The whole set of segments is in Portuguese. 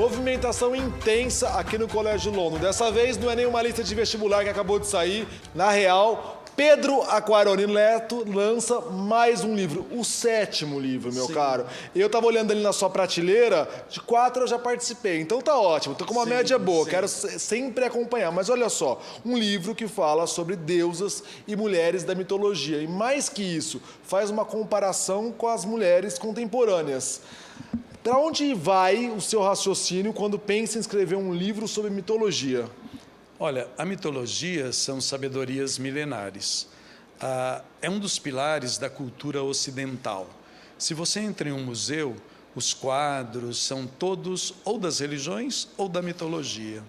Movimentação intensa aqui no Colégio London. Dessa vez não é nenhuma lista de vestibular que acabou de sair. Na real, Pedro Aquaroni Neto lança mais um livro, o 7º livro, meu caro. Eu tava olhando ali na sua prateleira, de 4 eu já participei, então tá ótimo, tô com uma média boa, quero sempre acompanhar. Mas olha só, um livro que fala sobre deusas e mulheres da mitologia. E mais que isso, faz uma comparação com as mulheres contemporâneas. Para onde vai o seu raciocínio quando pensa em escrever um livro sobre mitologia? Olha, a mitologia são sabedorias milenares. É um dos pilares da cultura ocidental. Se você entra em um museu, os quadros são todos ou das religiões ou da mitologia.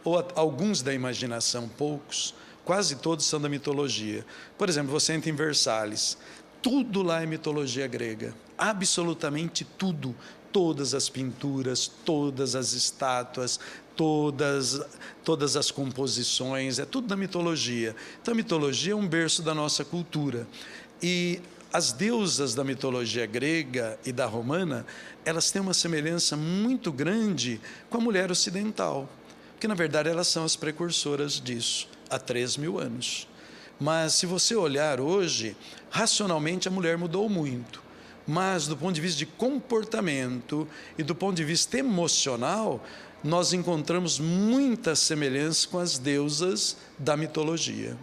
Ou alguns da imaginação, poucos, quase todos são da mitologia. Por exemplo, você entra em Versalhes, tudo lá é mitologia grega, absolutamente tudo. Todas as pinturas, todas as estátuas, todas as composições, é tudo da mitologia. Então, a mitologia é um berço da nossa cultura. E as deusas da mitologia grega e da romana, elas têm uma semelhança muito grande com a mulher ocidental, porque, na verdade, elas são as precursoras disso, há 3.000 anos. Mas, se você olhar hoje, racionalmente, a mulher mudou muito. Mas, do ponto de vista de comportamento e do ponto de vista emocional, nós encontramos muita semelhança com as deusas da mitologia.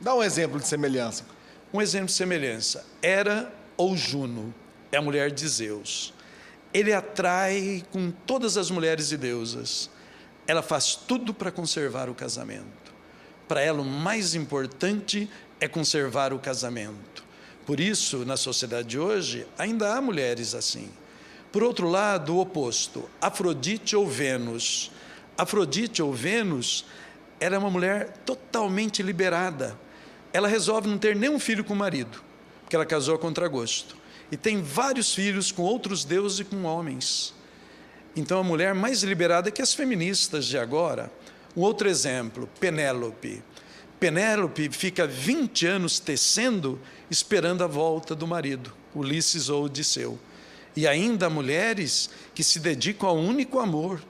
Dá um exemplo de semelhança. Um exemplo de semelhança. Hera ou Juno é a mulher de Zeus. Ele atrai com todas as mulheres e deusas. Ela faz tudo para conservar o casamento. Para ela, o mais importante é conservar o casamento. Por isso, na sociedade de hoje, ainda há mulheres assim. Por outro lado, o oposto, Afrodite ou Vênus. Afrodite ou Vênus era uma mulher totalmente liberada. Ela resolve não ter nenhum filho com o marido, porque ela casou a contragosto. E tem vários filhos com outros deuses e com homens. Então, a mulher mais liberada que as feministas de agora. Um outro exemplo, Penélope. Penélope fica 20 anos tecendo, esperando a volta do marido, Ulisses ou Odisseu. E ainda há mulheres que se dedicam ao único amor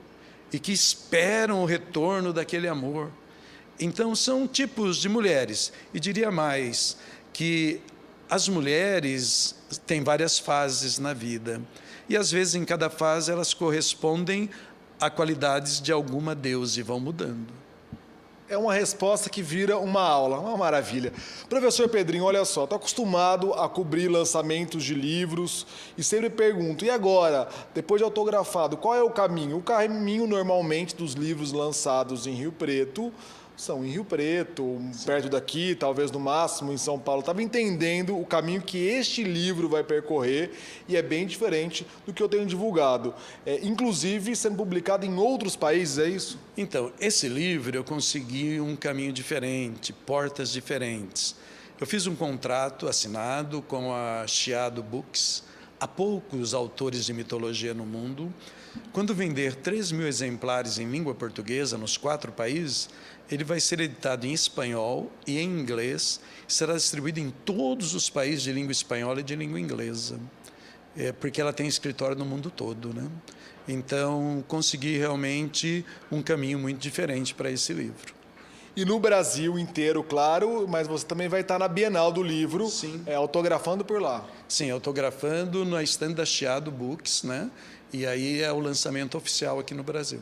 e que esperam o retorno daquele amor. Então, são tipos de mulheres. E diria mais, que as mulheres têm várias fases na vida. E, às vezes, em cada fase, elas correspondem a qualidades de alguma deusa e vão mudando. É uma resposta que vira uma aula, uma maravilha. Professor Pedrinho, olha só, estou acostumado a cobrir lançamentos de livros e sempre pergunto, e agora, depois de autografado, qual é o caminho? O caminho, normalmente, dos livros lançados em Rio Preto, são em Rio Preto, perto daqui, talvez no máximo em São Paulo. Estava entendendo o caminho que este livro vai percorrer e é bem diferente do que eu tenho divulgado. Inclusive sendo publicado em outros países, é isso? Então, esse livro eu consegui um caminho diferente, portas diferentes. Eu fiz um contrato assinado com a Chiado Books. Há poucos autores de mitologia no mundo. Quando vender 3.000 exemplares em língua portuguesa nos 4 países, ele vai ser editado em espanhol e em inglês, será distribuído em todos os países de língua espanhola e de língua inglesa, porque ela tem escritório no mundo todo, né? Então, consegui realmente um caminho muito diferente para esse livro. E no Brasil inteiro, claro, mas você também vai estar na Bienal do Livro, autografando por lá. Sim, autografando na estande da Chiado Books, né? E aí é o lançamento oficial aqui no Brasil.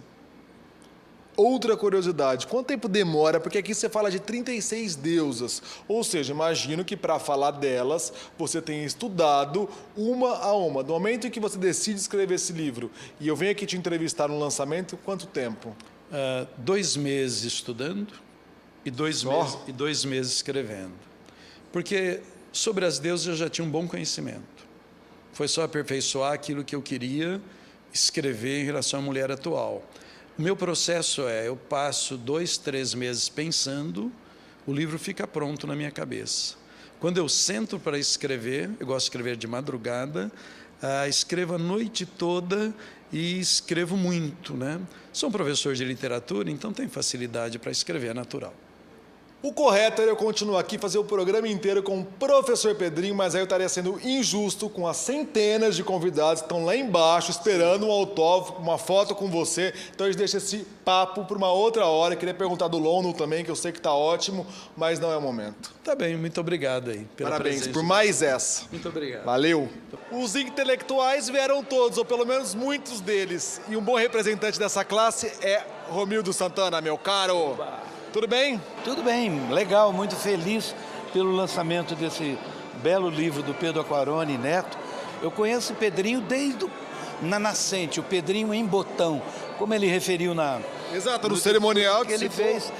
Outra curiosidade, quanto tempo demora? Porque aqui você fala de 36 deusas, ou seja, imagino que para falar delas, você tenha estudado uma a uma. Do momento em que você decide escrever esse livro, e eu venho aqui te entrevistar no lançamento, quanto tempo? 2 meses estudando e 2 meses escrevendo. Porque sobre as deusas eu já tinha um bom conhecimento. Foi só aperfeiçoar aquilo que eu queria escrever em relação à mulher atual. O meu processo eu passo 2, 3 meses pensando, o livro fica pronto na minha cabeça. Quando eu sento para escrever, eu gosto de escrever de madrugada, escrevo a noite toda e escrevo muito, né? Sou um professor de literatura, então tenho facilidade para escrever, é natural. O correto era eu continuar aqui, fazer o programa inteiro com o professor Pedrinho, mas aí eu estaria sendo injusto com as centenas de convidados que estão lá embaixo esperando um autógrafo, uma foto com você. Então a gente deixa esse papo para uma outra hora. Eu queria perguntar do Lono também, que eu sei que está ótimo, mas não é o momento. Tá bem, muito obrigado aí pela Parabéns presença. por mais essa. Muito obrigado. Valeu. Os intelectuais vieram todos, ou pelo menos muitos deles. E um bom representante dessa classe é Romildo Santana, meu caro. Tudo bem? Tudo bem, legal, muito feliz pelo lançamento desse belo livro do Pedro Aquarone Neto. Eu conheço o Pedrinho desde na nascente, o Pedrinho em botão, como ele referiu Exato, no cerimonial que ele fez.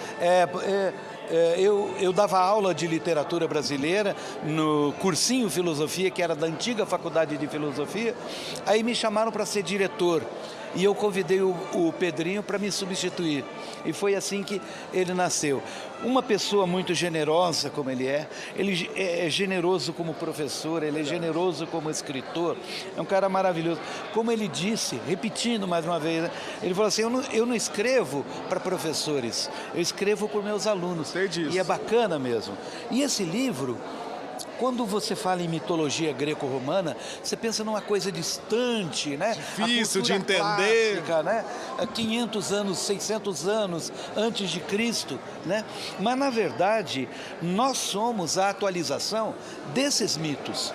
Eu dava aula de literatura brasileira no cursinho Filosofia, que era da antiga Faculdade de Filosofia. Aí me chamaram para ser diretor e eu convidei o Pedrinho para me substituir. E foi assim que ele nasceu. Uma pessoa muito generosa como ele é generoso como professor, ele é generoso como escritor, é um cara maravilhoso. Como ele disse, repetindo mais uma vez, né? Ele falou assim, eu não escrevo para professores, eu escrevo por meus alunos. Sei disso. E é bacana mesmo. E esse livro, quando você fala em mitologia greco-romana, você pensa numa coisa distante, né? Difícil de entender. Clássica, né? 500 anos, 600 anos antes de Cristo, né? Mas, na verdade, nós somos a atualização desses mitos.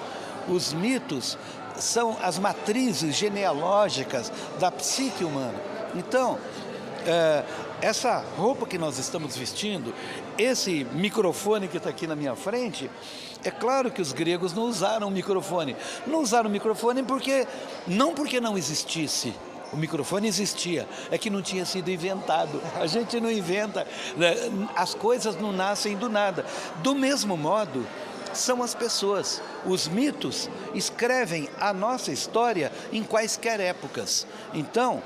Os mitos são as matrizes genealógicas da psique humana. Então, essa roupa que nós estamos vestindo, esse microfone que está aqui na minha frente, é claro que os gregos não usaram microfone. Não usaram microfone não porque não existisse. O microfone existia, é que não tinha sido inventado. A gente não inventa, né? As coisas não nascem do nada. Do mesmo modo, são as pessoas. Os mitos escrevem a nossa história em quaisquer épocas. Então,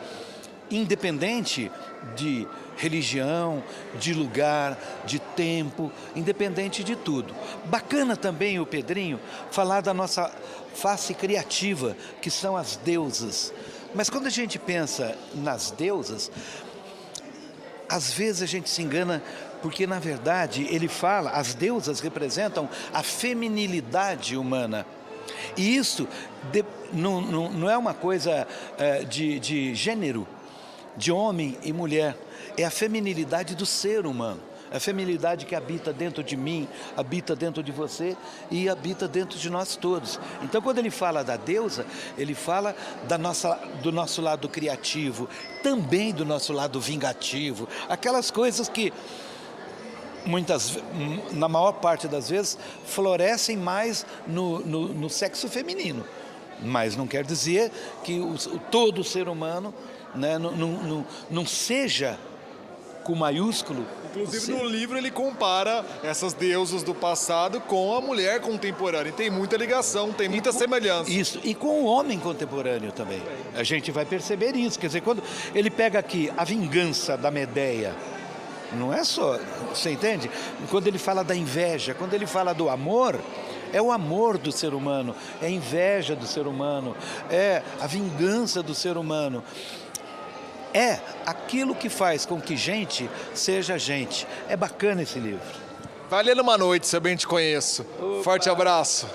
independente de religião, de lugar, de tempo, independente de tudo. Bacana também o Pedrinho falar da nossa face criativa, que são as deusas. Mas quando a gente pensa nas deusas, às vezes a gente se engana, porque na verdade ele fala, as deusas representam a feminilidade humana. E isso não é uma coisa de gênero, de homem e mulher, é a feminilidade do ser humano, a feminilidade que habita dentro de mim, habita dentro de você e habita dentro de nós todos. Então, quando ele fala da deusa, ele fala do nosso lado criativo, também do nosso lado vingativo, aquelas coisas que na maior parte das vezes, florescem mais no sexo feminino. Mas não quer dizer que todo ser humano, né, não seja com maiúsculo. Inclusive no livro ele compara essas deusas do passado com a mulher contemporânea. E tem muita ligação, tem muita semelhança. Isso, e com o homem contemporâneo também. A gente vai perceber isso. Quer dizer, quando ele pega aqui a vingança da Medeia, não é só, você entende? Quando ele fala da inveja, quando ele fala do amor, é o amor do ser humano, é a inveja do ser humano, é a vingança do ser humano. É aquilo que faz com que gente seja gente. É bacana esse livro. Valendo uma noite, se eu bem te conheço. Forte abraço.